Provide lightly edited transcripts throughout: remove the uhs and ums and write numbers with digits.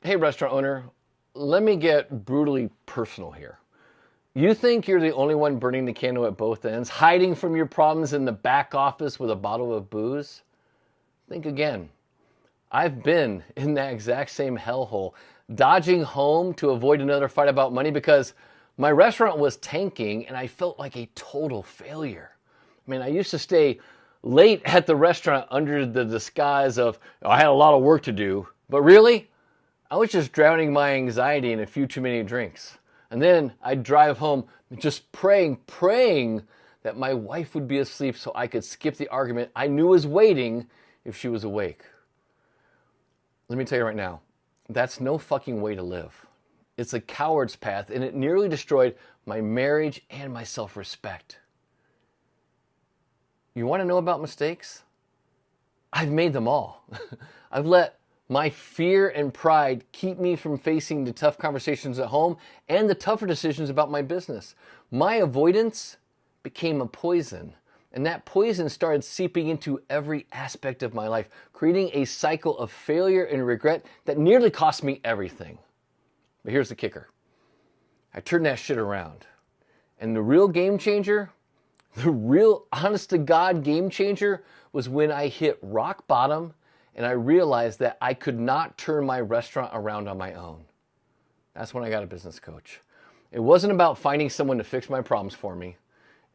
Hey, restaurant owner, let me get brutally personal here. You think you're the only one burning the candle at both ends, hiding from your problems in the back office with a bottle of booze? Think again. I've been in that exact same hellhole, dodging home to avoid another fight about money because my restaurant was tanking and I felt like a total failure. I used to stay late at the restaurant under the disguise of, I had a lot of work to do, but really, I was just drowning my anxiety in a few too many drinks. And then I'd drive home just praying that my wife would be asleep so I could skip the argument I knew was waiting if she was awake. Let me tell you right now, that's no fucking way to live. It's a coward's path, and it nearly destroyed my marriage and my self-respect. You want to know about mistakes? I've made them all. I've let my fear and pride keep me from facing the tough conversations at home and the tougher decisions about my business. My avoidance became a poison, and that poison started seeping into every aspect of my life, creating a cycle of failure and regret that nearly cost me everything. But here's the kicker. I turned that shit around. And the real game changer, the real honest-to-God game changer was when I hit rock bottom and I realized that I could not turn my restaurant around on my own. That's when I got a business coach. It wasn't about finding someone to fix my problems for me.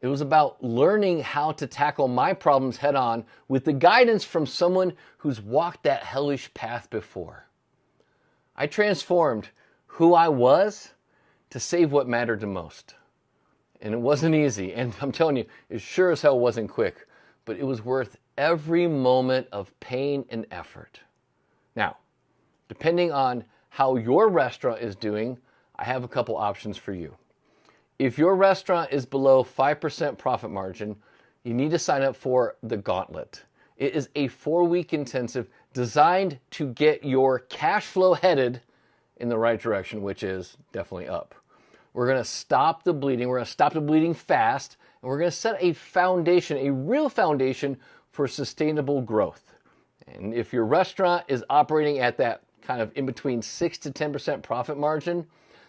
It was about learning how to tackle my problems head on with the guidance from someone who's walked that hellish path before. I transformed who I was to save what mattered the most. And it wasn't easy, and I'm telling you, it sure as hell wasn't quick, but it was worth every moment of pain and effort. Now, depending on how your restaurant is doing, I have a couple options for you. If your restaurant is below 5% profit margin, you need to sign up for the Gauntlet. It is a 4-week intensive designed to get your cash flow headed in the right direction, which is definitely up. We're going to stop the bleeding. We're going to stop the bleeding fast, and we're going to set a foundation, a real foundation for sustainable growth. And if your restaurant is operating at that kind of in between 6 to 10% profit margin,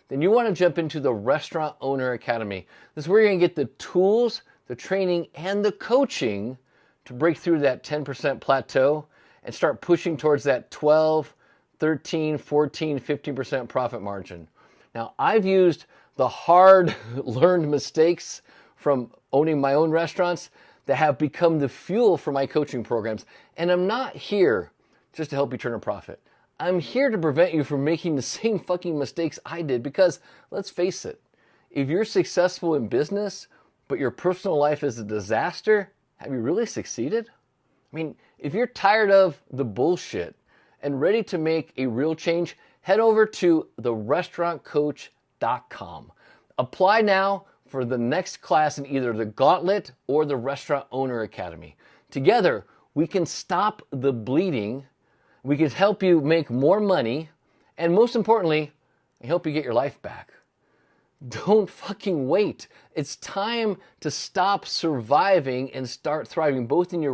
then you want to jump into the Restaurant Owner Academy. This is where you're going to get the tools, the training, and the coaching to break through that 10% plateau and start pushing towards that 12, 13, 14, 15% profit margin. Now, I've used the hard-learned mistakes from owning my own restaurants that have become the fuel for my coaching programs. And I'm not here just to help you turn a profit. I'm here to prevent you from making the same fucking mistakes I did because, let's face it, if you're successful in business, but your personal life is a disaster, have you really succeeded? If you're tired of the bullshit and ready to make a real change, head over to therestaurantcoach.com. Apply now for the next class in either the Gauntlet or the Restaurant Owner Academy. Together, we can stop the bleeding, we can help you make more money, and most importantly, help you get your life back. Don't fucking wait. It's time to stop surviving and start thriving, both in your